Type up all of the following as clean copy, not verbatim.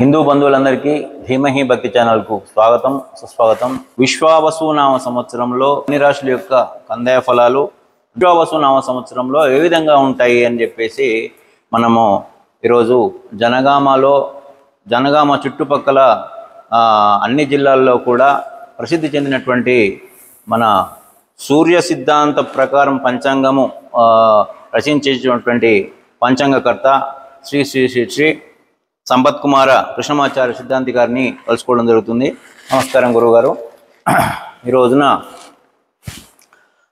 హిందూ బంధువులందరికీ ధీమహి భక్తి ఛానల్కు స్వాగతం సుస్వాగతం. విశ్వావసునామ సంవత్సరంలో అన్ని రాశుల యొక్క కందాయ ఫలాలు విశ్వావసునామ సంవత్సరంలో ఏ విధంగా ఉంటాయి అని చెప్పేసి మనము ఈరోజు జనగామ చుట్టుపక్కల అన్ని జిల్లాల్లో కూడా ప్రసిద్ధి చెందినటువంటి మన సూర్య సిద్ధాంత ప్రకారం పంచాంగము రచించేటువంటి పంచాంగకర్త శ్రీ శ్రీ శ్రీ శ్రీ సంపత్ కుమార కృష్ణమాచార్య సిద్ధాంతి గారిని కలుసుకోవడం జరుగుతుంది. నమస్కారం గురువుగారు. ఈ రోజున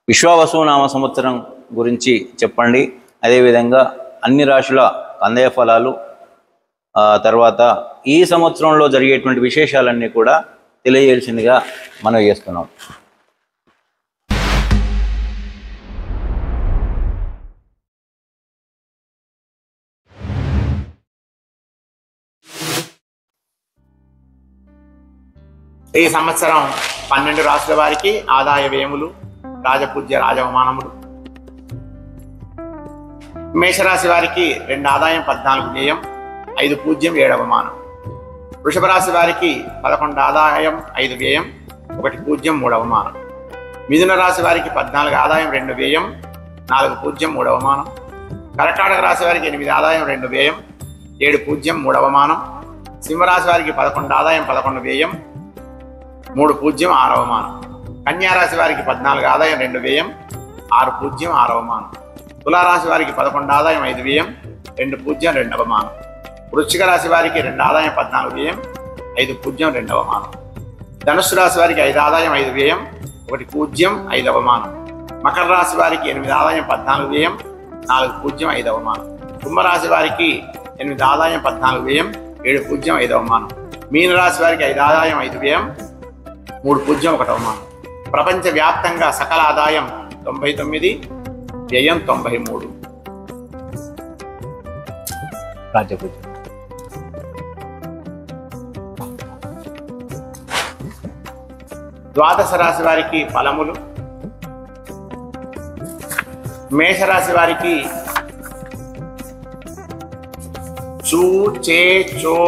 విశ్వావసునామ సంవత్సరం గురించి చెప్పండి. అదేవిధంగా అన్ని రాశుల కందాయ ఫలాలు, తర్వాత ఈ సంవత్సరంలో జరిగేటువంటి విశేషాలన్నీ కూడా తెలియజేయాల్సిందిగా మనవి చేస్తున్నాం. ఈ సంవత్సరం 12 రాశుల వారికి ఆదాయ వ్యయములు, రాజపూజ్య రాజవమానములు. మేషరాశి వారికి 2 ఆదాయం 14 వ్యయం, 5 పూజ్యం 7 అవమానం. వృషభ రాశి వారికి 11 ఆదాయం 5 వ్యయం, 1 పూజ్యం 3 అవమానం. మిథున రాశి వారికి 14 ఆదాయం 2 వ్యయం, 4 పూజ్యం 3 అవమానం. కర్కాటక రాశి వారికి 8 ఆదాయం 2 వ్యయం, 7 పూజ్యం 3 అవమానం. సింహరాశి వారికి 11 ఆదాయం 11 వ్యయం, 3 పూజ్యం 6 అవమానం. కన్యారాశి వారికి 14 ఆదాయం 2 వ్యయం, 6 పూజ్యం 6 అవమానం. తులారాశి వారికి 11 ఆదాయం 5 వ్యయం, 2 పూజ్యం 2 అవమానం. వృశ్చిక రాశి వారికి 2 ఆదాయం 14 వ్యయం, 5 పూజ్యం 2 అవమానం. ధనుస్సు రాశి వారికి 5 ఆదాయం 5 వ్యయం, 1 పూజ్యం 5 అవమానం. మకర రాశి వారికి 8 ఆదాయం 14 వ్యయం, 4 పూజ్యం 5 అవమానం. కుంభరాశి వారికి 8 ఆదాయం 14 వ్యయం, 7 పూజ్యం 5 అవమానం. మీనరాశి వారికి 5 ఆదాయం 5 వ్యయం, 3 పూజ్యం 1 అవమానం. ప్రపంచ వ్యాప్తంగా సకల ఆదాయం 99, వ్యయం 93. రాజపూజ్యం. ద్వాదశ రాశి వారికి ఫలములు. మేషరాశి వారికి చూ, చే, చో,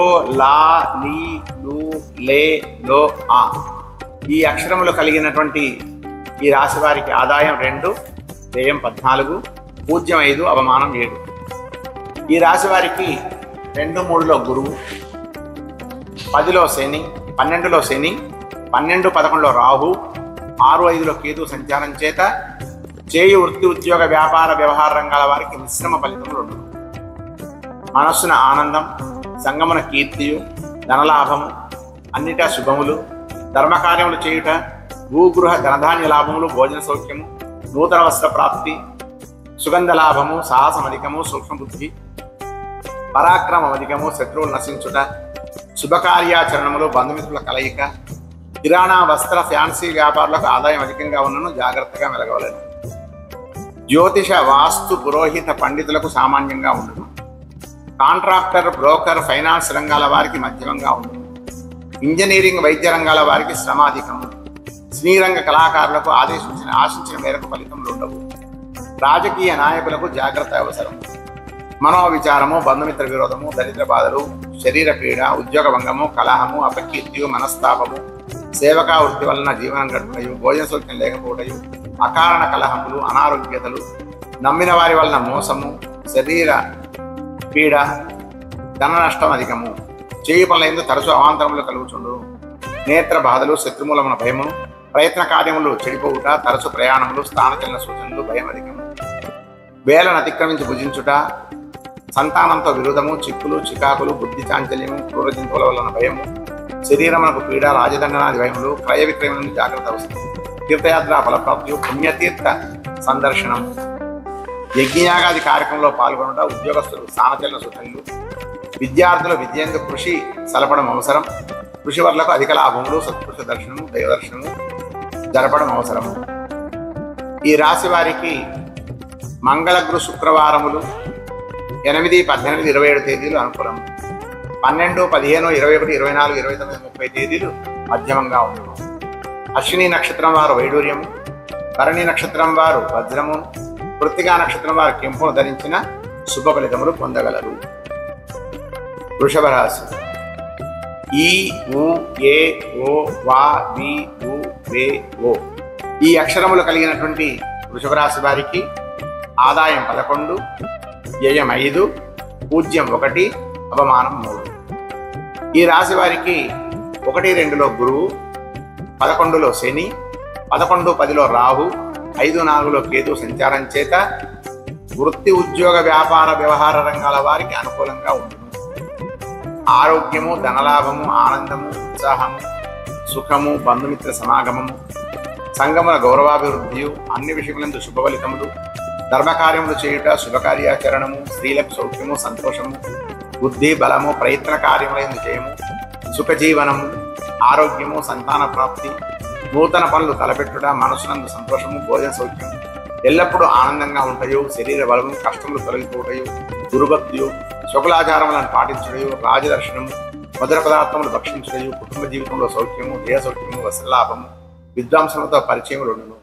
లా, లీ, లు, లే, లో, ఆ ఈ అక్షరములు కలిగినటువంటి ఈ రాశి వారికి ఆదాయం 2, వ్యయం 14, పూజ్యం 5, అవమానం 7. ఈ రాశి వారికి 2, 3లో గురువు, 10లో శని, 12లో శని, 12, 11లో రాహు, 6, 5లో కేతు సంచారం చేత చేయు వృత్తి, ఉద్యోగ, వ్యాపార, వ్యవహార రంగాల వారికి మిశ్రమ ఫలితములు ఉండవు. మనస్సున ఆనందం, సంగమన కీర్తియు, ధనలాభము, అన్నిటా శుభములు, ధర్మకార్యములు చేయుట, భూగృహ ధనధాన్య లాభములు, భోజన సౌఖ్యము, నూతన వస్త్ర ప్రాప్తి, సుగంధ లాభము, సాహసమధికము, సూక్ష్మబుద్ధి, పరాక్రమమధికము, శత్రువులు నశించుట, శుభకార్యాచరణములు, బంధుమిత్రుల కలయిక, కిరాణా, వస్త్ర, ఫ్యాన్సీ వ్యాపారులకు ఆదాయం అధికంగా ఉన్నను జాగ్రత్తగా మెలగవలను. జ్యోతిష, వాస్తు, పురోహిత పండితులకు సామాన్యంగా ఉండను. కాంట్రాక్టర్, బ్రోకర్, ఫైనాన్స్ రంగాల వారికి మధ్యమంగా ఉండను. ఇంజనీరింగ్, వైద్య రంగాల వారికి శ్రమాధికము. శ్రీరంగ కళాకారులకు ఆశించిన మేరకు ఫలితములు ఉండవు. రాజకీయ నాయకులకు జాగ్రత్త అవసరం. మనోవిచారము, బంధుమిత్ర విరోధము, దరిద్ర బాధలు, శరీర పీడ, ఉద్యోగ భంగము, కలహము, అపకీర్తియు, మనస్తాపము, సేవకా వృత్తి వలన జీవనం గడుపుటయు, భోజన సౌఖ్యం లేకపోవటయు, అకారణ కలహములు, అనారోగ్యతలు, నమ్మిన వారి వలన మోసము, శరీర పీడ, ధన నష్టం అధికము, చేయి పనులందు తరచు అవాంతరములు కలుగుచుండు. నేత్ర బాధలు, శత్రుమూలమున భయము, ప్రయత్న కార్యములు చెడిపోవుట, తరచు ప్రయాణములు, స్థానచలన సూచనలు, భయం అధికము. వేలను అతిక్రమించి భుజించుట, సంతానంతో విరోధము, చిక్కులు, చికాకులు, బుద్ధి చాంచల్యము, క్రూర జంతువుల వలన భయము, శరీరమునకు పీడ, రాజదండనాది భయములు, క్రయ విక్రయం నుండి జాగ్రత్త అవసరం. తీర్థయాత్ర ఫలప్రాప్తి, పుణ్యతీర్థ సందర్శనం, యజ్ఞయాగాది కార్యక్రమంలో పాల్గొనట, ఉద్యోగస్తులు స్థానచలన సూచనలు, విద్యార్థులు విద్యందు కృషి సలపడం అవసరం. కృషివర్లకు అధిక లాభములు, సత్పురుష దర్శనము, దైవదర్శనము జరపడం అవసరము. ఈ రాశి వారికి మంగళగురు శుక్రవారములు 8, 18, 27 తేదీలు అనుకూలం. 12, 15, 21, 24, 29, 30 తేదీలు మధ్యమంగా ఉండవు. అశ్విని నక్షత్రం వారు వైడూర్యము, భరణి నక్షత్రం వారు వజ్రము, కృత్తికా నక్షత్రం వారు కెంపును ధరించిన శుభ ఫలితములు పొందగలరు. వృషభ రాశి. ఈ ఉ ఏ ఓ వా వి ఉ వే ఓ ఈ అక్షరములు కలిగినటువంటి వృషభ రాశి వారికి ఆదాయం 11, వ్యయం 5, పూజ్యం 1, అవమానం 3. ఈ రాశి వారికి 1, 2లో గురువు, 11లో శని, 11, 10లో రాహు, 5, 4లో కేతు సంచారం చేత వృత్తి, ఉద్యోగ, వ్యాపార, వ్యవహార రంగాల వారికి అనుకూలంగా ఉంటుంది. ఆరోగ్యము, ధనలాభము, ఆనందము, ఉత్సాహము, సుఖము, బంధుమిత్ర సమాగమము, సంగముల గౌరవాభివృద్ధియు, అన్ని విషయములందు శుభఫలితములు, ధర్మకార్యములు చేయుట, శుభకార్యాచరణము, స్త్రీలకు సౌఖ్యము, సంతోషము, బుద్ధి, బలము, ప్రయత్న కార్యములందు జయము, సుఖజీవనము, ఆరోగ్యము, సంతాన ప్రాప్తి, నూతన పనులు తలపెట్టుట, మనసునందు సంతోషము, భోజన సౌఖ్యము, ఎల్లప్పుడూ ఆనందంగా ఉంటాయో, శరీర బలము, కష్టములు తొలగిపోతాయో, గురుభక్తియు, శుక్లాచారములను పాటించుటయు, రాజదర్శనము, మధుర పదార్థములు భక్షించుటయు, కుటుంబ జీవితంలో సౌఖ్యము, దేహ సౌఖ్యము, వస్త్రలాభము, విద్వాంసములతో పరిచయములుండును.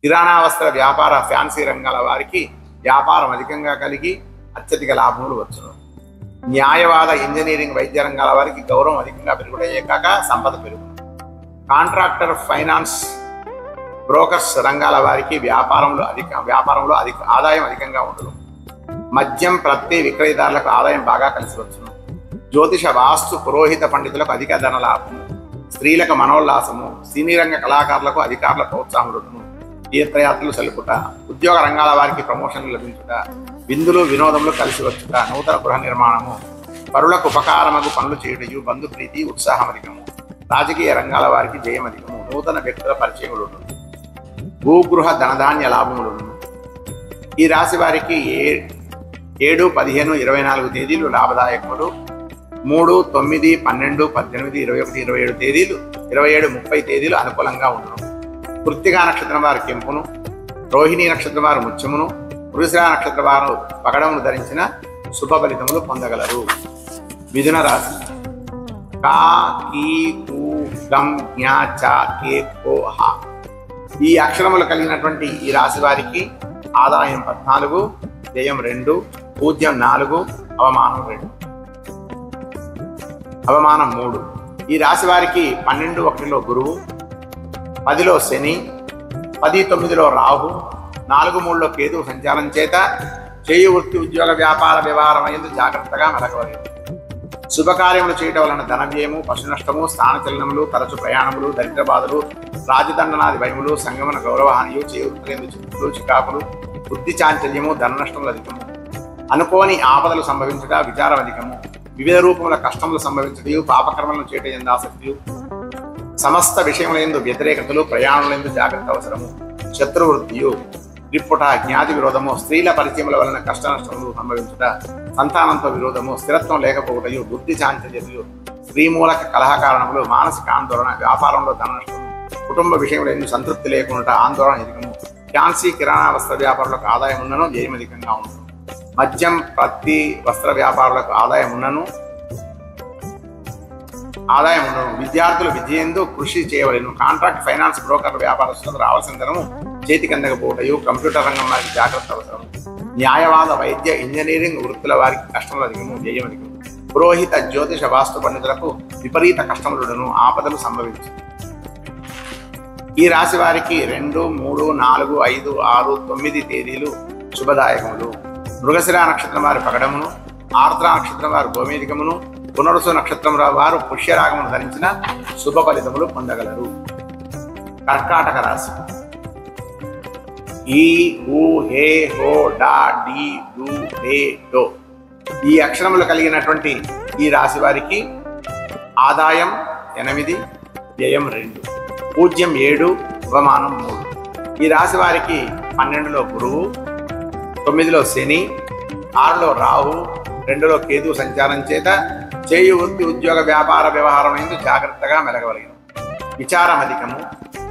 కిరాణా వస్త్ర వ్యాపార ఫ్యాన్సీ రంగాల వారికి వ్యాపారం అధికంగా కలిగి అత్యధిక లాభములు వచ్చును. న్యాయవాద, ఇంజనీరింగ్, వైద్య రంగాల వారికి గౌరవం అధికంగా పెరుగుటయే కాక సంపద పెరుగును. కాంట్రాక్టర్, ఫైనాన్స్, బ్రోకర్స్ రంగాల వారికి వ్యాపారంలో అధిక ఆదాయం అధికంగా ఉండును. మద్యం, ప్రత్తి విక్రయదారులకు ఆదాయం బాగా కలిసి వచ్చును. జ్యోతిష, వాస్తు, పురోహిత పండితులకు అధిక ధన లాభము, స్త్రీలకు మనోల్లాసము, సినీ రంగ కళాకారులకు అధికారుల ప్రోత్సాహములను, తీర్థయాత్రలు సెలుపుట, ఉద్యోగ రంగాల వారికి ప్రమోషన్లు లభించుట, విందులు, వినోదములు కలిసి వచ్చుట, నూతన గృహ నిర్మాణము, పరులకు ఉపకారమగు పనులు చేయుటయు, బంధుప్రీతి, ఉత్సాహం అధికము, రాజకీయ రంగాల వారికి జయం అధికము, నూతన వ్యక్తుల పరిచయములను, భూగృహ ధనధాన్య లాభములను. ఈ రాశి వారికి 7, 15, 24 తేదీలు లాభదాయకములు. 3, 9, 12, 18, 21, 27 తేదీలు, 27, 30 తేదీలు అనుకూలంగా ఉండును. కృత్తికా నక్షత్రం వారు కెంపును, రోహిణీ నక్షత్రం వారు ముత్యమును, మృగశిర నక్షత్రం వారు పగడమును ధరించిన శుభ ఫలితములు పొందగలరు. మిథున రాశి. కా, కీ, కు, గం, జ్ఞ, చ, కే, కో, హ ఈ అక్షరములు కలిగినటువంటి ఈ రాశి వారికి ఆదాయం 14, వ్యయం 2, పూజ్యం 4, అవమానం 2, అవమానం 3. ఈ రాశి వారికి 12, 1లో గురువు, 10లో శని, 10, 9లో రాహు, 4, 3లో కేతు సంచారం చేత చేయు వృత్తి, ఉద్యోగ, వ్యాపార, వ్యవహారం అయ్యేందుకు జాగ్రత్తగా మెలగవలేదు. శుభకార్యములు చేయటం వలన ధనవ్యయము, పశు నష్టము, స్థానచలనములు, తరచు ప్రయాణములు, దరిద్ర బాధలు, రాజదండనాది భయములు, సంగమన గౌరవహానియు, చేయు వృత్తులందు చిక్కులు, చికాకులు, బుద్ధి చాంచల్యము, ధన నష్టములు అధికము, అనుకోని ఆపదలు సంభవించుట, విచారం అధికము, వివిధ రూపముల కష్టములు సంభవించుటయు, పాపకర్మలను చేయట ఎందు ఆసక్తియు, సమస్త విషయములందు వ్యతిరేకతలు, ప్రయాణములందు జాగ్రత్త అవసరము, శత్రువృత్తియు, రిప్పుట, జ్ఞాతి విరోధము, స్త్రీల పరిచయముల వలన కష్ట నష్టములు సంభవించుట, సంతానంతో విరోధము, స్థిరత్వం లేకపోవటయు, బుద్ధి చాంచల్యతయు, స్త్రీమూలక కలహ కారణములు, మానసిక ఆందోళన, వ్యాపారంలో ధన నష్టము, కుటుంబ విషయములందు సంతృప్తి లేకుండా ఆందోళన అధికము, ఫ్యాన్సీ, కిరాణా వస్త్ర వ్యాపారులకు ఆదాయం ఉన్నను వ్యయం అధికంగా ఉంటుంది. మద్యం, ప్రత్తి, వస్త్ర వ్యాపారులకు ఆదాయం ఉన్నను. విద్యార్థులు విద్యందు కృషి చేయవలెను. కాంట్రాక్ట్, ఫైనాన్స్, బ్రోకర్ వ్యాపారస్తులకు రావాల్సిన ధనము చేతికి అందకపోవటయు, కంప్యూటర్ రంగం వారికి జాగ్రత్త అవసరం. న్యాయవాద, వైద్య, ఇంజనీరింగ్ వృత్తుల వారికి కష్టములు అధికము, వ్యయం అధికము. పురోహిత, జ్యోతిష, వాస్తు పండితులకు విపరీత కష్టములను, ఆపదలు సంభవించు. ఈ రాశి వారికి 2, 3, 4, 5, 6, 9 తేదీలు శుభదాయకములు. మృగశిర నక్షత్రం వారి పగడమును, ఆర్ద్ర నక్షత్రం వారు గోమేధికమును, పునరుసు నక్షత్రం వారు పుష్యరాగమును ధరించిన శుభ ఫలితములు పొందగలరు. కర్కాటక రాశి. ఈ, ఊ, హే, హో, డా, డి, డు, డే, డో ఈ అక్షరములు కలిగినటువంటి ఈ రాశి వారికి ఆదాయం 8, వ్యయం 2, పూజ్యం 7, అవమానం 3. ఈ రాశి వారికి 12లో గురువు, 9లో శని, 6లో రాహు, 2లో కేతు సంచారం చేత చేయు వృత్తి, ఉద్యోగ, వ్యాపార, వ్యవహారం ఎందు జాగ్రత్తగా మెలగవలెను. విచారం అధికము,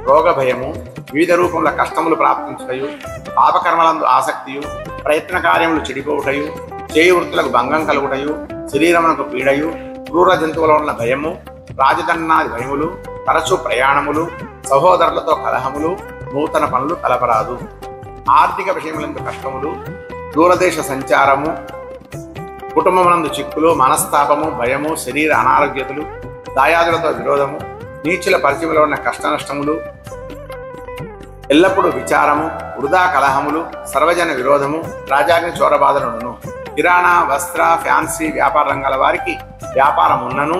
రోగ భయము, వివిధ రూపముల కష్టములు ప్రాప్తించుటయు, పాపకర్మలందు ఆసక్తియు, ప్రయత్న కార్యములు చెడిపోవుటయు, చేయు వృత్తులకు భంగం కలుగుటయు, శరీరమునకు పీడయు, క్రూర జంతువుల వలన భయము, రాజదండనాది భయములు, తరచు ప్రయాణములు, సహోదరులతో కలహములు, నూతన పనులు తలపరాదు. ఆర్థిక విషయములందు కష్టములు, దూరదేశ సంచారము, కుటుంబమునందు చిక్కులు, మనస్తాపము, భయము, శరీర అనారోగ్యతలు, దాయాదులతో విరోధము, నీచుల పరిచయంలో ఉన్న కష్ట నష్టములు, ఎల్లప్పుడూ విచారము, వృధా కలహములు, సర్వజన విరోధము, రాజాగ్ని చోరబాధలుండును. కిరాణా, వస్త్ర, ఫ్యాన్సీ వ్యాపార రంగాల వారికి వ్యాపారం ఉన్నను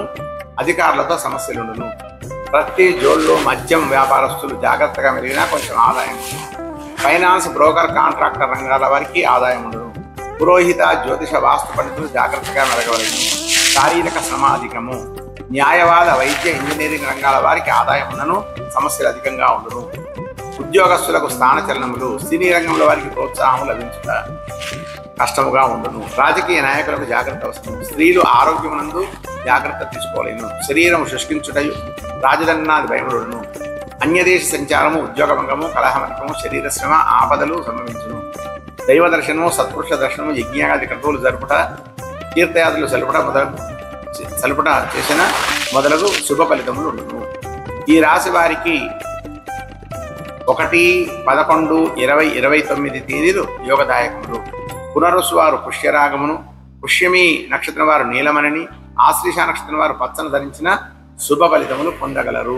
అధికారులతో సమస్యలుండును. ప్రతి జోళ్ళు మద్యం వ్యాపారస్తులు జాగ్రత్తగా మెలిగినా కొంచెం ఆదాయం. ఫైనాన్స్, బ్రోకర్, కాంట్రాక్టర్ రంగాల వారికి ఆదాయం ఉండును. పురోహిత, జ్యోతిష, వాస్తు పండితులు జాగ్రత్తగా మెలగవలను. శారీరక శ్రమ అధికము. న్యాయవాద, వైద్య, ఇంజనీరింగ్ రంగాల వారికి ఆదాయం ఉన్నను సమస్యలు అధికంగా ఉండును. ఉద్యోగస్తులకు స్థానచలనములు, సినీ రంగంలో వారికి ప్రోత్సాహం లభించుట కష్టముగా ఉండును. రాజకీయ నాయకులకు జాగ్రత్త అవసరం. స్త్రీలు ఆరోగ్యమునందు జాగ్రత్త తీసుకోలేను. శరీరం శుష్కించుటయు, రాజదన్నాది భయముడును. అన్యదేశ సంచారము, ఉద్యోగభంగము, కలహమనకము, శరీర శ్రమ, ఆపదలు సంభవించును. దైవ దర్శనము, సత్పురుష దర్శనము, యజ్ఞాది క్రతువులు జరుపుట, తీర్థయాత్రలు సలుపుట చేసిన మొదలగు శుభ ఫలితములు ఉండును. ఈ రాశి వారికి 1, 11, 20, 29 తేదీలు యోగదాయకములు. పునరుసు వారు పుష్యరాగమును, పుష్యమి నక్షత్రం వారు నీలమణిని, ఆశ్లేష నక్షత్రం వారు పచ్చను ధరించిన శుభ ఫలితములు పొందగలరు.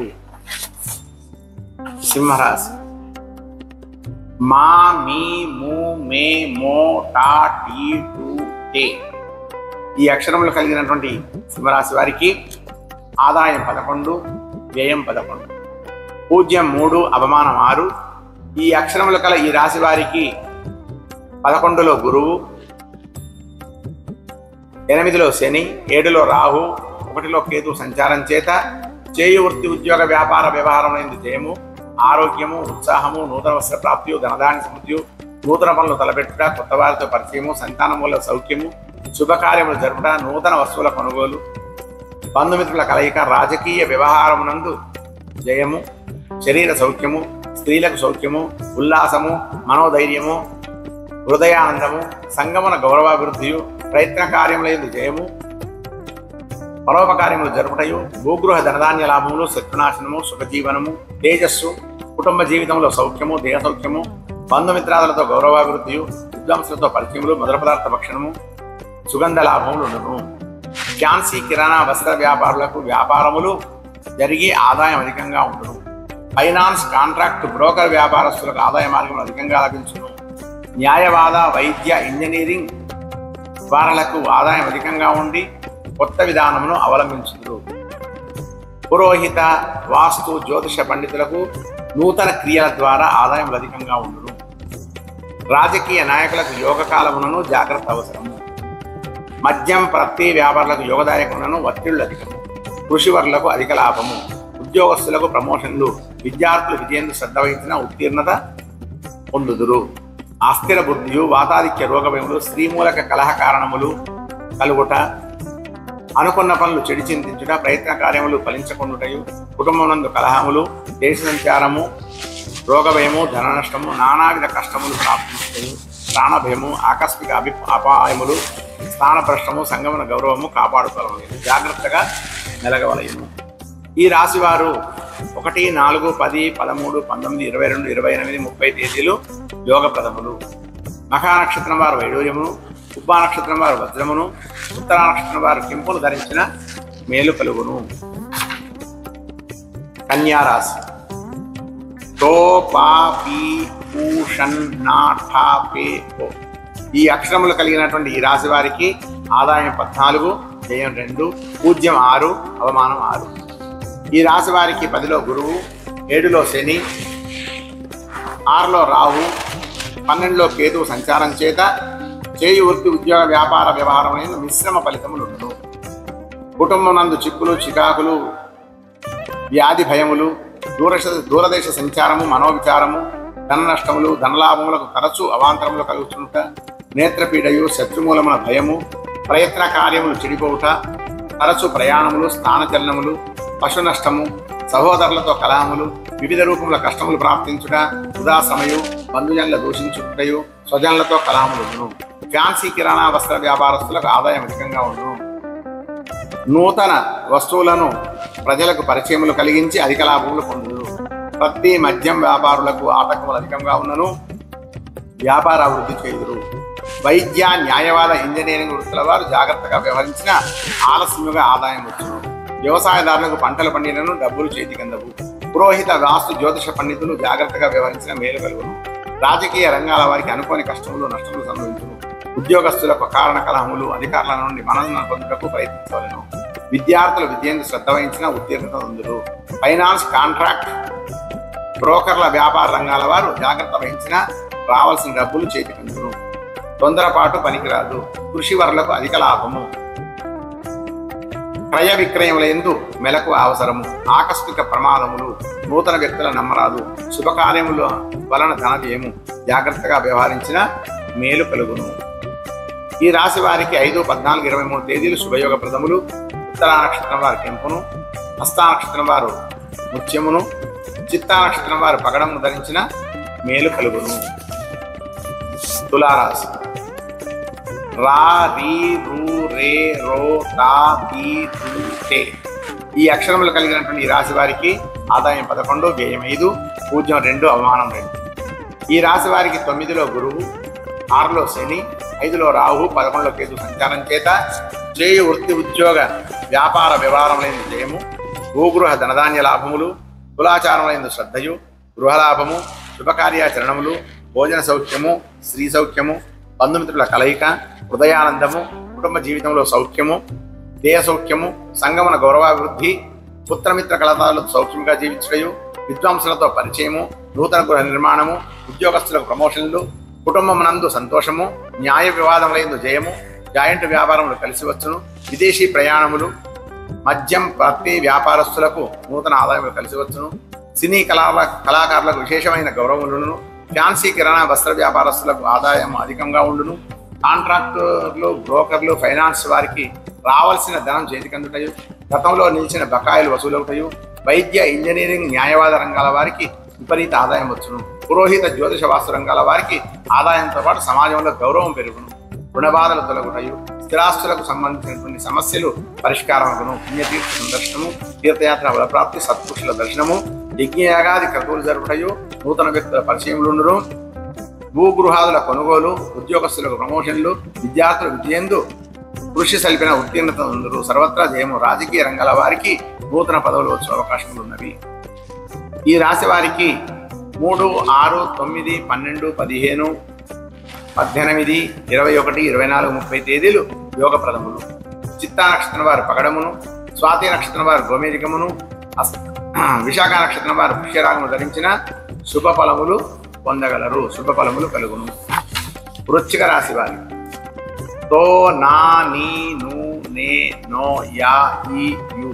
సింహరాశి. మా, మీ, ము, మే, మో, టా, టీ, టు, టే ఈ అక్షరములు కలిగినటువంటి సింహరాశి వారికి ఆదాయం 11, వ్యయం 11, పూజ్యం 3, అవమానం 6. ఈ అక్షరములు కల ఈ రాశి వారికి 11లో గురువు, 8లో శని, 7లో రాహు, 1లో కేతు సంచారం చేత చేయు వృత్తి, ఉద్యోగ, వ్యాపార వ్యవహారములందు జయము, ఆరోగ్యము, ఉత్సాహము, నూతన వస్త్ర ప్రాప్తియు, ధనధాన్య సమృద్ధియు, నూతన పనులు తలపెట్టుట, కొత్త వారితో పరిచయము, సంతానం వల్ల సౌఖ్యము, శుభకార్యములు జరుపుట, నూతన వస్తువుల కొనుగోలు, బంధుమిత్రుల కలయిక, రాజకీయ వ్యవహారమునందు జయము, శరీర సౌఖ్యము, స్త్రీలకు సౌఖ్యము, ఉల్లాసము, మనోధైర్యము, హృదయానందము, సంగమన గౌరవాభివృద్ధియు, ప్రయత్న కార్యములందు జయము, పరోపకార్యములు జరుపుటయు, భూగృహ ధనధాన్య లాభములు, శత్రునాశనము, సుఖజీవనము, తేజస్సు, కుటుంబ జీవితంలో సౌఖ్యము, దేహ సౌఖ్యము, బంధుమిత్రాదులతో గౌరవాభివృద్ధియు, విద్వాంసులతో పరిచయములు, మధుర పదార్థ భక్షణము, సుగంధ లాభములు ఉండును. ఫ్యాన్సీ, కిరాణా, వస్త్ర వ్యాపారులకు వ్యాపారములు జరిగి ఆదాయం అధికంగా ఉండును. ఫైనాన్స్, కాంట్రాక్ట్, బ్రోకర్ వ్యాపారస్తులకు ఆదాయ మార్గములు అధికంగా లభించును. న్యాయవాద, వైద్య, ఇంజనీరింగ్ వారులకు ఆదాయం అధికంగా ఉండి కొత్త విధానమును అవలంబించుదురు. పురోహిత, వాస్తు, జ్యోతిష పండితులకు నూతన క్రియల ద్వారా ఆదాయం అధికంగా ఉండును. రాజకీయ నాయకులకు యోగకాలమునను జాగ్రత్త అవసరము. మద్యం, ప్రతి వ్యాపారులకు యోగదాయకమునను ఒత్తిళ్లు అధికము. కృషివర్లకు అధిక లాభము. ఉద్యోగస్తులకు ప్రమోషన్లు, విద్యార్థులు విజయంలో శ్రద్ధ వహించిన ఉత్తీర్ణత పొందుదురు. అస్థిర బుద్ధియు, వాతాదిత్య రోగభయములు, స్త్రీమూలక కలహ కారణములు కలుగుట, అనుకున్న పనులు చెడి చింతించుట, ప్రయత్న కార్యములు ఫలించకుండుటయు, కుటుంబమునందు కలహములు, దేశ సంచారము, రోగభయము, ధన నష్టము, నానావిధ కష్టములు ప్రాప్తించుటయు, ప్రాణభయము, ఆకస్మిక అపాయములు, స్థానభ్రష్టము, సంగమన గౌరవము కాపాడుకోవలేదు. జాగ్రత్తగా మెలగవలయను. ఈ రాశివారు 1, 4, 10, 13, 19, 22, 28, 30 తేదీలు యోగప్రదములు. మఖా నక్షత్రం వారు వైడూర్యమును, ఉబ్బా నక్షత్రం వారు వజ్రమును, ఉత్తరా నక్షత్రం వారు కెంపును ధరించిన మేలు కలుగును. కన్యారాశి. తో, పా, పీ, పూ, షన్, నా, ఠా, పే, ఓ ఈ అక్షరములు కలిగినటువంటి ఈ రాశి వారికి ఆదాయం 14, వ్యయం 2, పూజ్యం 6, అవమానం 6. ఈ రాశి వారికి 10లో గురువు, 7లో శని, 6లో రాహు, 12లో కేతువు సంచారం చేత చేయు వృత్తి, ఉద్యోగ, వ్యాపార వ్యవహారమైన మిశ్రమ ఫలితములు ఉండును. కుటుంబం నందు చిక్కులు, చికాకులు, వ్యాధి భయములు, దూరదేశ సంచారము, మనోవిచారము, ధన నష్టములు, ధనలాభములకు తరచు అవాంతరములు కలుగుతుంట, నేత్రపీడయు, శత్రుమూలముల భయము, ప్రయత్న కార్యములు చెడిపోవుట, తరచు ప్రయాణములు, స్థానచలనములు, పశు నష్టము, సహోదరులతో కలహములు, వివిధ రూపముల కష్టములు ప్రాప్తించుట, వృధాశ్రమయు, బంధుజనుల దూషించుటయు, స్వజనులతో కలహములు. ఫ్యాన్సీ, కిరాణా, వస్త్ర వ్యాపారస్తులకు ఆదాయం అధికంగా ఉండును. నూతన వస్తువులను ప్రజలకు పరిచయములు కలిగించి అధిక లాభములు పొందును. ప్రతి మద్యం వ్యాపారులకు ఆటంకములు అధికంగా ఉన్నను వ్యాపార అభివృద్ధి చేయుదురు. వైద్య, న్యాయవాద, ఇంజనీరింగ్ వృత్తుల వారు జాగ్రత్తగా వ్యవహరించిన ఆలస్యముగా ఆదాయం వచ్చును. వ్యవసాయదారులకు పంటలు పండినను డబ్బులు చేతికందవు. పురోహిత వాస్తు జ్యోతిష పండితులు జాగ్రత్తగా వ్యవహరించిన మేలు కలుగును. రాజకీయ రంగాల వారికి అనుకోని కష్టములు నష్టములు సంభవించును. ఉద్యోగస్తులకు కారణ కలహములు అధికారుల నుండి మనలను పొందుటకు ప్రయత్నించవలను. విద్యార్థులు విద్యందు శ్రద్ధ వహించిన ఉత్తీర్ణత పొందురు. ఫైనాన్స్, కాంట్రాక్ట్, బ్రోకర్ల వ్యాపార రంగాల వారు జాగ్రత్త వహించిన రావాల్సిన డబ్బులు చేతికందును. తొందరపాటు పనికిరాదు. కృషి వరులకు అధిక లాభము. క్రయ విక్రయముల యందు మెలకు అవసరము. ఆకస్మిక ప్రమాదములు. నూతన వ్యక్తుల నమ్మరాదు. శుభకార్యముల వలన ధనవ్యయము. జాగ్రత్తగా వ్యవహరించిన మేలు కలుగును. ఈ రాశి వారికి 5, 14, 23 తేదీలు శుభయోగ ప్రదములు. ఉత్తరా నక్షత్రం వారు కెంపును, హస్తా నక్షత్రం వారు ముత్యమును, చిత్తా నక్షత్రం వారు పగడమును ధరించిన మేలు కలుగును. తులారాశి. రా, రీ, రు, రే, రో, తా, తీ, తు, తే ఈ అక్షరములు కలిగినటువంటి ఈ రాశి వారికి ఆదాయం 11, వ్యయం 5, పూజ్యం 2, అవమానం 2. ఈ రాశి వారికి 9లో గురువు, 6లో శని, 5లో రాహు, 11లో కేతు సంచారం చేత చేయు వృత్తి ఉద్యోగ వ్యాపార వ్యవహారములైన జయము, భూగృహ ధనధాన్య లాభములు, కులాచారములైన శ్రద్ధయు, గృహలాభము, శుభకార్యాచరణములు, భోజన సౌఖ్యము, స్త్రీ సౌఖ్యము, బంధుమిత్రుల కలయిక, హృదయానందము, కుటుంబ జీవితంలో సౌఖ్యము, దేహ సౌఖ్యము, సంగమన గౌరవాభివృద్ధి, పుత్రమిత్ర కలతాలతో సౌఖ్యంగా జీవించడయు, విద్వాంసులతో పరిచయము, నూతన గృహ నిర్మాణము, ఉద్యోగస్తులకు ప్రమోషన్లు, కుటుంబమునందు సంతోషము, న్యాయ వివాదములందు జయము, జాయింట్ వ్యాపారములు కలిసి వచ్చును, విదేశీ ప్రయాణములు, మద్యం ప్రతి వ్యాపారస్తులకు నూతన ఆదాయములు కలిసి వచ్చును, సినీ కళాకారులకు విశేషమైన గౌరవములను, ఫ్యాన్సీ కిరాణా వస్త్ర వ్యాపారస్తులకు ఆదాయం అధికంగా ఉండును, కాంట్రాక్టర్లు, బ్రోకర్లు, ఫైనాన్స్ వారికి రావాల్సిన ధనం చేతికందుటయు, గతంలో నిలిచిన బకాయిలు వసూలవుటయు, వైద్య, ఇంజనీరింగ్, న్యాయవాద రంగాల వారికి విపరీత ఆదాయం వచ్చును, పురోహిత, జ్యోతిష వాస్తు రంగాల వారికి ఆదాయంతో పాటు సమాజంలో గౌరవం పెరుగును, రుణబాధలు తొలగుటయు, స్థిరాస్తులకు సంబంధించినటువంటి సమస్యలు పరిష్కారమగును, పుణ్యతీర్థ సందర్శనము, తీర్థయాత్ర బలప్రాప్తి, సత్పురుషుల దర్శనము, యజ్ఞయాగాది క్రతువులు జరుపుటయు, నూతన వ్యక్తుల పరిచయములుండును, భూగృహాదుల కొనుగోలు, ఉద్యోగస్తులకు ప్రమోషన్లు, విద్యార్థుల విద్యందు కృషి సల్పిన ఉత్తీర్ణత ఉందరు, సర్వత్రా జయము. రాజకీయ రంగాల వారికి నూతన పదవులు వచ్చే అవకాశములు ఉన్నవి. ఈ రాశి వారికి 3, 6, 9, 12, 15, 18, 21, 24, 30 తేదీలు యోగప్రదములు. చిత్తా నక్షత్రం వారు పగడమును, స్వాతి నక్షత్రం వారు గోమేధికమును, విశాఖ నక్షత్రం వారు పుష్యరాగము ధరించిన శుభ ఫలములు పొందగలరు. శుభ ఫలములు కలుగును. వృశ్చిక రాశి వారి తో, నా, నీ, ను, నే, నో, యా, ఈ, యు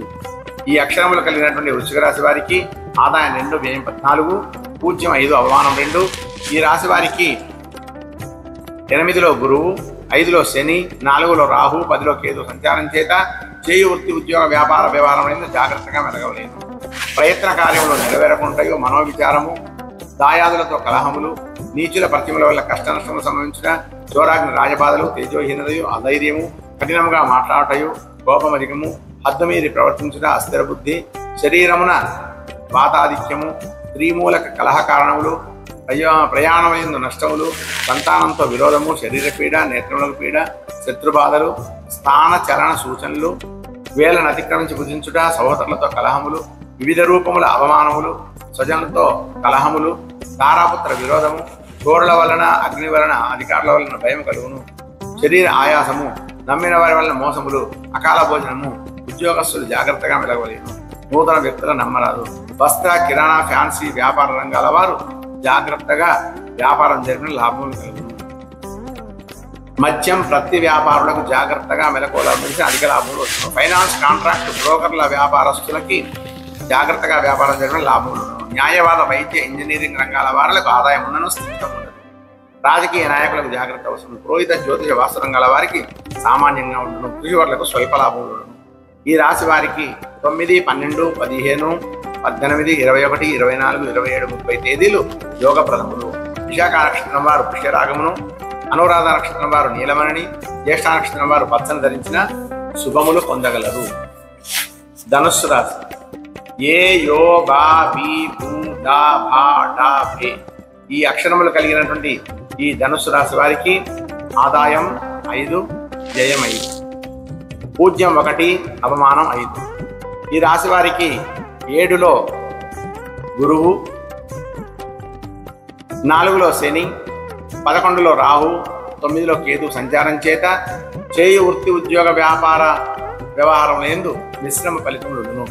ఈ అక్షరములు కలిగినటువంటి వృశ్చిక రాశి వారికి ఆదాయం 2, వ్యయం 14, పూజ్యం 5, అవమానం 2. ఈ రాశి వారికి 8లో గురువు, 5లో శని, 4లో రాహు, 10లో కేతు సంచారం చేత చేయు వృత్తి ఉద్యోగ వ్యాపార వ్యవహారమైన జాగ్రత్తగా మెలగవలేదు. ప్రయత్న కార్యములు నెరవేరకుంటాయో మనోవిచారము, దాయాదులతో కలహములు, నీచుల ప్రతిమల వల్ల కష్ట నష్టములు సంభవించిన, చోరాగ్ని రాజబాధలు, తేజోహీనతయు, అధైర్యము, కఠినముగా మాట్లాడటయు, కోపమధికము, హద్దుమీరి ప్రవర్తించుట, అస్థిర బుద్ధి, శరీరమున వాతాధిక్యము, స్త్రీమూలక కలహ కారణములు, ప్రయాణమైందు నష్టములు, సంతానంతో విరోధము, శరీర పీడ, నేత్రములకు పీడ, శత్రుబాధలు, స్థాన చలన సూచనలు, వేలను అతిక్రమించి భుజించుట, సహోదరులతో కలహములు, వివిధ రూపముల అవమానములు, స్వజనులతో కలహములు, తారాపుత్ర విరోధము, చోరుల వలన, అగ్ని వలన, అధికారుల వలన భయం కలుగును, శరీర ఆయాసము, నమ్మిన వారి వలన మోసములు, అకాల భోజనము, ఉద్యోగస్తులు జాగ్రత్తగా మెలగవలేను, నూతన వ్యక్తుల నమ్మరాదు, వస్త్ర, కిరాణా, ఫ్యాన్సీ వ్యాపార రంగాల వారు జాగ్రత్తగా వ్యాపారం జరిపిన లాభములు కలుగును. మద్యం ప్రతి వ్యాపారులకు జాగ్రత్తగా మెలకువలభించి అధిక లాభములు వస్తున్నాయి. ఫైనాన్స్, కాంట్రాక్ట్, బ్రోకర్ల వ్యాపారస్తులకి జాగ్రత్తగా వ్యాపారం జరిపిన లాభములు. న్యాయవాద, వైద్య, ఇంజనీరింగ్ రంగాల వారులకు ఆదాయం ఉన్నను, స్థితం ఉండదు. రాజకీయ నాయకులకు జాగ్రత్త వస్తుంది. పురోహిత, జ్యోతిష వాస్తు రంగాల వారికి సామాన్యంగా ఉండను. కృషివర్లకు స్వల్ప లాభములు ఉండను. ఈ రాశి వారికి 9, 12, 15, 18, 21, 24, 27, 30 తేదీలు యోగప్రదములు. విశాఖ నక్షత్రం వారు పుష్యరాగమును, అనురాధ నక్షత్రం వారు నీలమణిని, జ్యేష్ఠ నక్షత్రం వారు పచ్చని ధరించిన శుభములు పొందగలరు. ధనుస్సు రాశి ఏ, యో, బా, బి, బు, దా, భా, డా, భే ఈ అక్షరములు కలిగినటువంటి ఈ ధనుస్సు రాశి వారికి ఆదాయం 5, వ్యయం 5, పూజ్యం 1, అవమానం 5. ఈ రాశి వారికి 7లో గురువు, 4లో శని, 11లో రాహు, 9లో కేతు సంచారం చేత చేయు వృత్తి ఉద్యోగ వ్యాపార వ్యవహారం యందు మిశ్రమ ఫలితములను,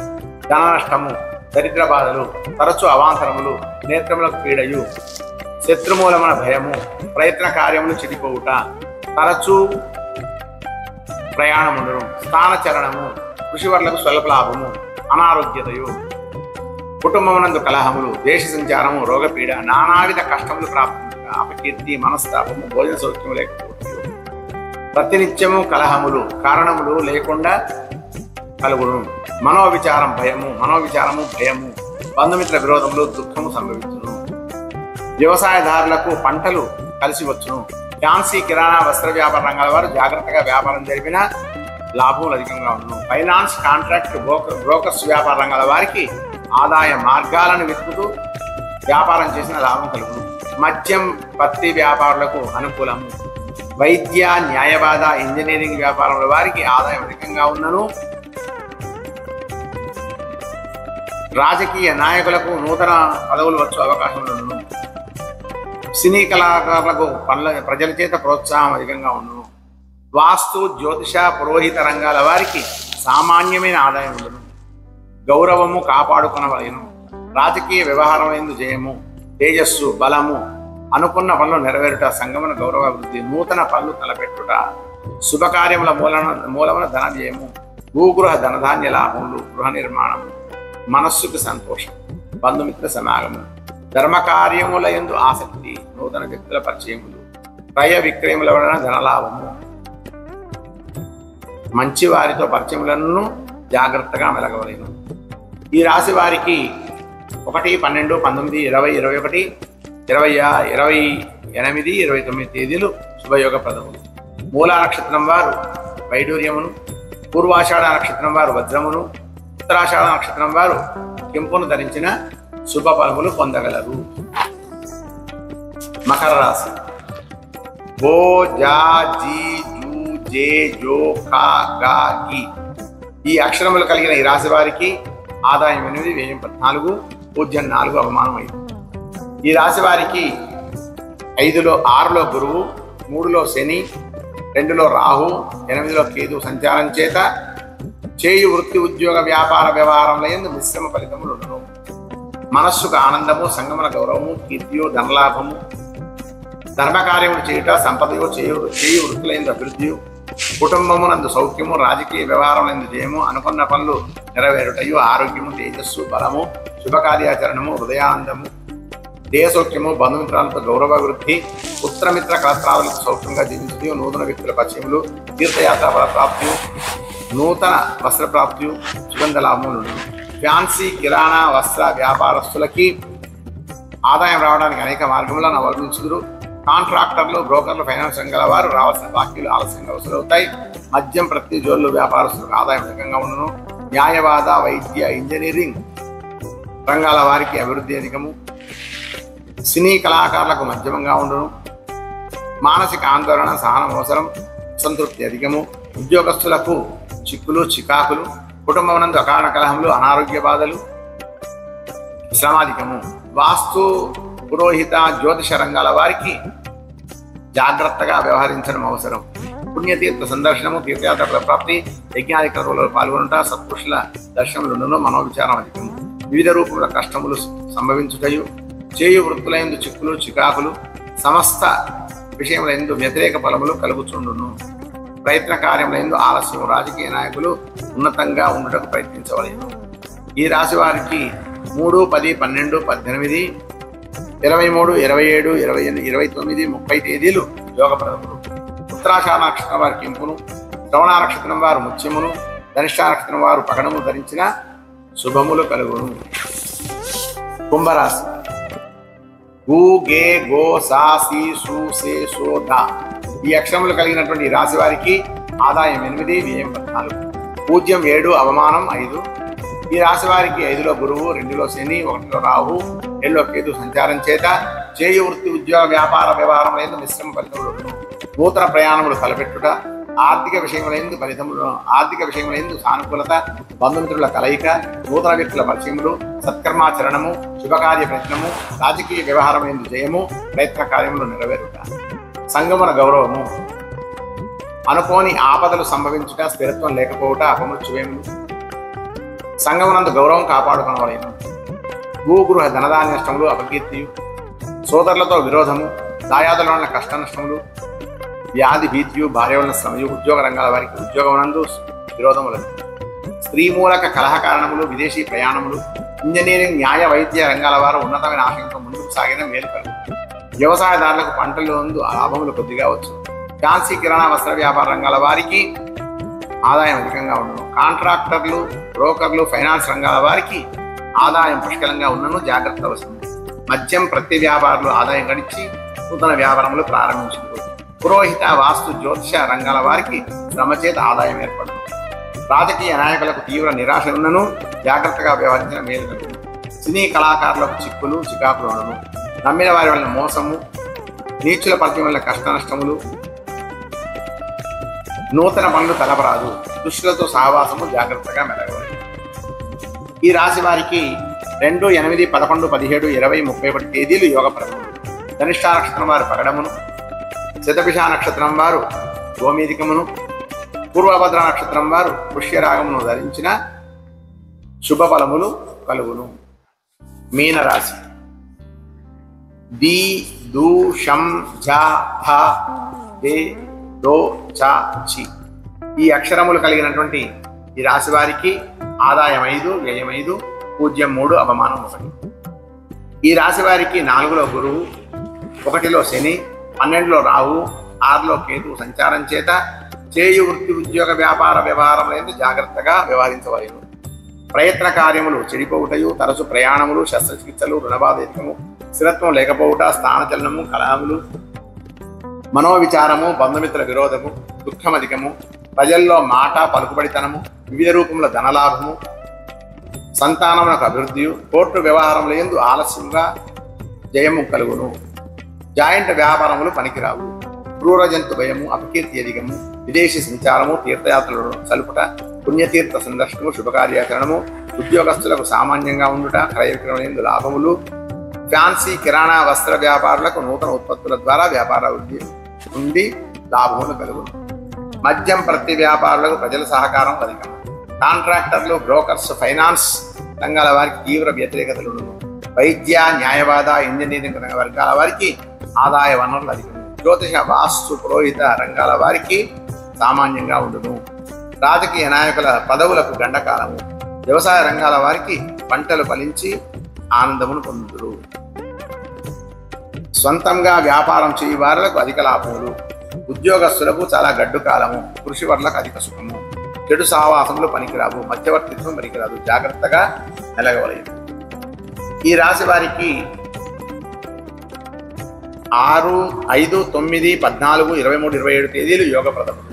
ధన నష్టము, దరిద్ర బాధలు, తరచు అవాంతరములు, నేత్రములకు పీడయు, శత్రుమూలమైన భయము, ప్రయత్న కార్యములు చెడిపోవుట, తరచు ప్రయాణములను, స్థానచరణము, కృషివర్లకు స్వల్ప లాభము, అనారోగ్యతయు, కుటుంబమునందు కలహములు, దేశ సంచారము, రోగపీడ, నానావిధ కష్టములు ప్రాప్తించుట, అపకీర్తి, మనస్తాపము, భోజన సౌఖ్యము లేకపోవటం, ప్రతినిత్యము కలహములు కారణములు లేకుండా కలుగును, మనోవిచారము భయము, బంధుమిత్ర విరోధములు, దుఃఖము సంభవించును, వ్యవసాయదారులకు పంటలు కలిసి వచ్చును, ఫ్యాన్సీ, కిరాణా, వస్త్ర వ్యాపార రంగాల వారు జాగ్రత్తగా వ్యాపారం జరిపిన లాభములు అధికంగా ఉండును. ఫైనాన్స్, కాంట్రాక్ట్, బ్రోకర్స్ వ్యాపార రంగాల వారికి ఆదాయ మార్గాలను వెతుకుతూ వ్యాపారం చేసిన లాభం కలుగును. మద్యం, పత్తి వ్యాపారులకు అనుకూలము. వైద్య, న్యాయవాద, ఇంజనీరింగ్ వ్యాపారంలో వారికి ఆదాయం అధికంగా ఉన్నను. రాజకీయ నాయకులకు నూతన పదవులు వచ్చే అవకాశములను. సినీ కళాకారులకు ప్రజల చేత ప్రోత్సాహం అధికంగా ఉండును. వాస్తు, జ్యోతిష, పురోహిత రంగాల వారికి సామాన్యమైన ఆదాయం ఉండును. గౌరవము కాపాడుకొనవలెను. రాజకీయ వ్యవహారం యందు జయము, తేజస్సు, బలము, అనుకున్న పనులు నెరవేరుట, సంగమన గౌరవాభివృద్ధి, నూతన పనులు తలపెట్టుట, శుభకార్యముల మూలమున ధన వ్యయము, భూగృహ ధనధాన్య లాభములు, గృహ నిర్మాణము, మనస్సుకు సంతోషం, బంధుమిత్ర సమాగము, ధర్మకార్యముల యందు ఆసక్తి, నూతన వ్యక్తుల పరిచయములు, క్రయ విక్రయముల వలన ధనలాభము, మంచి వారితో పరిచయములను జాగ్రత్తగా మెలగవలేను. ఈ రాశి వారికి 1, 12, 19, 20, 21, 28, 29 తేదీలు శుభయోగ ప్రదములు. మూలా నక్షత్రం వారు వైడూర్యమును, పూర్వాషాఢ నక్షత్రం వారు వజ్రమును, ఉత్తరాషాఢ నక్షత్రం వారు కెంపును ధరించిన శుభ ఫలములు పొందగలరు. మకర రాశి. బో, జా, జీ, జూ, జే, జో, ఖా, గా, గి ఈ అక్షరములు కలిగిన ఈ రాశి వారికి ఆదాయం 8, వ్యయం 14, పూజ్యం 4, అవమానం 5. ఈ రాశి వారికి 6లో గురువు, 3లో శని, 2లో రాహు, 8లో కేతు సంచారం చేత చేయు వృత్తి ఉద్యోగ వ్యాపార వ్యవహారంలో యందు మిశ్రమ ఫలితములు ఉండను. మనస్సుకు ఆనందము, సంగమన గౌరవము, కీర్తియు, ధనలాభము, ధర్మకార్యములు చేయుట, సంపదయు, చేయు వృత్తులందు అభివృద్ధియు, కుటుంబమునందు సౌఖ్యము, రాజకీయ వ్యవహారములందు జయము, అనుకున్న పనులు నెరవేరుటయు, ఆరోగ్యము, తేజస్సు, బలము, శుభకార్యాచరణము, హృదయానందము, దేహసౌఖ్యము, బంధుమిత్రాలతో గౌరవాభివృద్ధి, పుత్రమిత్ర కళత్రావులకు సౌఖ్యంగా జీవించు, నూతన వ్యక్తుల పరిచయములు, తీర్థయాత్ర ఫల ప్రాప్తి, నూతన వస్త్ర ప్రాప్తి, సుగంధ లాభములు. ఫ్యాన్సీ, కిరాణా, వస్త్ర వ్యాపారస్తులకి ఆదాయం రావడానికి అనేక మార్గములను అవలంబించుదురు. కాంట్రాక్టర్లు, బ్రోకర్లు, ఫైనాన్స్ రంగాల వారు రావాల్సిన బాకీలు ఆలస్యంగా వసూలవుతాయి. మద్యం, ప్రతి జోళ్ళు వ్యాపారస్తులకు ఆదాయం అధికంగా ఉండను. న్యాయవాద, వైద్య, ఇంజనీరింగ్ రంగాల వారికి అభివృద్ధి అధికము. సినీ కళాకారులకు మధ్యమంగా ఉండును. మానసిక ఆందోళన, సహనం అవసరం, సంతృప్తి అధికము. ఉద్యోగస్తులకు చిక్కులు, చికాకులు, కుటుంబమునందు అకారణ కలహములు, అనారోగ్య బాధలు, శ్రమాధికము. వాస్తు, పురోహిత, జ్యోతిష రంగాల వారికి జాగ్రత్తగా వ్యవహరించడం అవసరం. పుణ్యతీర్థ సందర్శనము, తీర్థయాత్ర ప్రాప్తి, యజ్ఞాది క్రతువులలో పాల్గొనుట, సత్పురుషుల దర్శనములను, మనోవిచారం అధికము. వివిధ రూపముల కష్టములు సంభవించుటయు, చేయు వృత్తులందు చిక్కులు, చికాకులు, సమస్త విషయములందు వ్యతిరేక ఫలములు కలుగుచుండును. ప్రయత్న కార్యములందు ఆలస్యం. రాజకీయ నాయకులు ఉన్నతంగా ఉండటకు ప్రయత్నించవలేను. ఈ రాశి వారికి 3, 10, 12, 18, 23, 27, 28, 29, 30 తేదీలు యోగప్రదములు. ఉత్తరాషాఢ నక్షత్రం వారి కెంపును, శ్రవణ నక్షత్రం వారు ముత్యమును, ధనిష్ఠ నక్షత్రం వారు పగడము ధరించిన శుభములు కలుగును. కుంభరాశి. గు, గే, గో, సా, సి, సు, సే, సో, ద ఈ అక్షరములు కలిగినటువంటి ఈ రాశి వారికి ఆదాయం 8, వ్యయం 14, పూజ్యం 7, అవమానం 5. ఈ రాశి వారికి 5లో గురువు, 2లో శని, 1లో రాహు, 7లో కేతు సంచారం చేత చేయు వృత్తి ఉద్యోగ వ్యాపార వ్యవహారం మీద మిశ్రమ ఫలితములు. నూతన ప్రయాణములు తలపెట్టుట, ఆర్థిక విషయములందు సానుకూలత, బంధుమిత్రుల కలయిక, నూతన వ్యక్తుల పరిచయములు, సత్కర్మాచరణము, శుభకార్య ప్రయత్నము, రాజకీయ వ్యవహారములందు జయము, ప్రయత్న కార్యములు నెరవేరుట. సంగమున గౌరవము, అనుకోని ఆపదలు సంభవించుట, స్థిరత్వం లేకపోవుట, అపమృత్యువేములు. సంగమునందు గౌరవం కాపాడుకొనవలెను. భూగృహ ధనధాన్య నష్టములు, అపకీర్తియు, సోదరులతో విరోధము, దాయాదుల వలన కష్ట నష్టములు, వ్యాధి భీతియు, భార్య వలన శ్రమయు, ఉద్యోగ రంగాల వారికి ఉద్యోగమునందు విరోధములను, స్త్రీ మూలక కలహ కారణములు, విదేశీ ప్రయాణములు, ఇంజనీరింగ్, న్యాయ, వైద్య రంగాల వారు ఉన్నతమైన ఆశయంతో ముందుకు సాగిన మేలు కలుగు. వ్యవసాయదారులకు పంటలందు లాభములు కొద్దిగా వచ్చు. ఫ్యాన్సీ, కిరాణా, వస్త్ర వ్యాపార రంగాల వారికి ఆదాయం అధికంగా ఉండను. కాంట్రాక్టర్లు, బ్రోకర్లు, ఫైనాన్స్ రంగాల వారికి ఆదాయం పుష్కలంగా ఉన్నను, జాగ్రత్త అవసరం. మద్యం, ప్రతి వ్యాపారులు ఆదాయం గడిచి నూతన వ్యాపారములు ప్రారంభించుకుంటారు. పురోహిత, వాస్తు, జ్యోతిష రంగాల వారికి శ్రమ చేత ఆదాయం ఏర్పడుతుంది. రాజకీయ నాయకులకు తీవ్ర నిరాశ ఉన్నను, జాగ్రత్తగా వ్యవహరించిన మేలు కలుగును. సినీ కళాకారులకు చిక్కులు, చికాకులు ఉన్నను. నమ్మిన వారి వలన మోసము, నీచుల పరిచయం వల్ల కష్ట నష్టములు, నూతన పనులు తలపరాదు. దుష్టులతో సహవాసము, జాగ్రత్తగా మెలగవాలి. ఈ రాశి వారికి 2, 8, 11, 17, 20, 31 తేదీలు యోగప్రదములు. ధనిష్ఠ నక్షత్రం వారు పగడమును, శతభిష నక్షత్రం వారు గోమేధికమును, పూర్వభద్ర నక్షత్రం వారు పుష్యరాగమును ధరించిన శుభ ఫలములు కలుగును. మీనరాశి. ది, దు, షం, ఝ, ధ, దే, దో, చ, చి ఈ అక్షరములు కలిగినటువంటి ఈ రాశి వారికి ఆదాయం 5, వ్యయం 5, పూజ్యం 3, అవమానం 1. ఈ రాశి వారికి 4లో గురువు, 1లో శని, 12లో రాహు, 6లో కేతు సంచారం చేత చేయు వృత్తి, ఉద్యోగ, వ్యాపార వ్యవహారములందు జాగ్రత్తగా వ్యవహరించవలెను. ప్రయత్న కార్యములు చెడిపోవుటయు, తరచు ప్రయాణములు, శస్త్రచికిత్సలు, రుణబాధితము, స్థిరత్వం లేకపోవుట, స్థానచలనము, కలహములు, మనోవిచారము, బంధుమిత్రుల విరోధము, దుఃఖమధికము, ప్రజల్లో మాట పలుకుబడితనము, వివిధ రూపముల ధనలాభము, సంతానమునకు అభివృద్ధియు, కోర్టు వ్యవహారములందు ఆలస్యంగా జయము కలుగును. జాయింట్ వ్యాపారములు పనికిరావు. క్రూర జంతు భయము, అపకీర్తి అధికము, విదేశీ సంచారము, తీర్థయాత్రలను సలుపుట, పుణ్యతీర్థ సందర్శనము, శుభకార్యాచరణము, ఉద్యోగస్తులకు సామాన్యంగా ఉండుట, క్రయ విక్రయములందు లాభములు, ఫ్యాన్సీ, కిరాణా, వస్త్ర వ్యాపారులకు నూతన ఉత్పత్తుల ద్వారా వ్యాపార వృద్ధి ఉండి లాభములు కలుగును. మద్యం, ప్రతి వ్యాపారులకు ప్రజల సహకారం అధికం. కాంట్రాక్టర్లు, బ్రోకర్స్, ఫైనాన్స్ రంగాల వారికి తీవ్ర వ్యతిరేకతలు ఉండును. వైద్య, న్యాయవాద, ఇంజనీరింగ్ రంగ వర్గాల వారికి ఆదాయ వనరులు అధికం. జ్యోతిష, వాస్తు, పురోహిత రంగాల వారికి సామాన్యంగా ఉండును. రాజకీయ నాయకుల పదవులకు గండకాలము. వ్యవసాయ రంగాల వారికి పంటలు ఫలించి ఆనందమును పొందుదురు. స్వంతంగా వ్యాపారం చేయి వారులకు అధిక లాభములు. ఉద్యోగస్తులకు చాలా గడ్డు కాలము. కృషి వర్లకు అధిక సుఖము. చెడు సహవాసములు పనికిరావు. మధ్యవర్తిత్వం పనికిరాదు. జాగ్రత్తగా మెలగవలెను. ఈ రాశి వారికి 6, 5, 9, 14, 23, 27 తేదీలు యోగప్రదములు.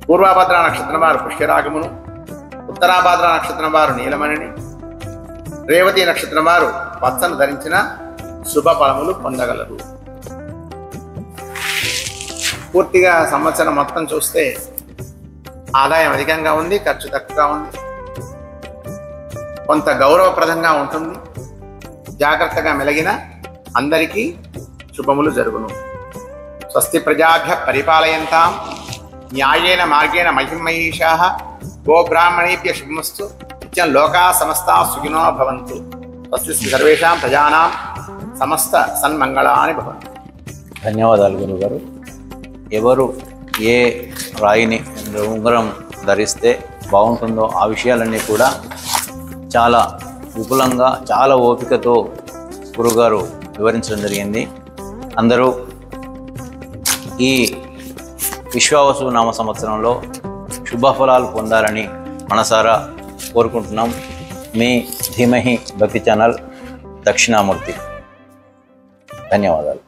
పూర్వభద్ర నక్షత్రం వారు పుష్యరాగమును, ఉత్తరాభద్ర నక్షత్రం వారు నీలమణిని, రేవతి నక్షత్రం వారు పచ్చను ధరించిన శుభ ఫలములు పొందగలరు. పూర్తిగా సంవత్సరం మొత్తం చూస్తే ఆదాయం అధికంగా ఉంది, ఖర్చు తక్కువగా ఉంది, కొంత గౌరవప్రదంగా ఉంటుంది. జాగ్రత్తగా మెలిగిన అందరికీ శుభములు జరుగును. స్వస్తి ప్రజాభ్య పరిపాలయంతాం న్యాయేన మార్గేణ మహిమహీషాః గోబ్రాహ్మణేభ్య శుభమస్తు. నిత్యం లోకా సమస్తా సుఖినో భవంతు. స్వస్తి సర్వేషాం ప్రజానాం సమస్త సన్మంగళాని భవంతు. ధన్యవాదాలు గురుగారు. ఎవరు ఏ రాయిని ఉంగరం ధరిస్తే బాగుంటుందో ఆ విషయాలన్నీ కూడా చాలా విపులంగా, చాలా ఓపికతో గురుగారు వివరించడం జరిగింది. అందరూ ఈ విశ్వావసు నామ సంవత్సరంలో శుభఫలాలు పొందాలని మనసారా కోరుకుంటున్నాం. మీ ధీమహి భక్తి ఛానల్ దక్షిణామూర్తి. ధన్యవాదాలు.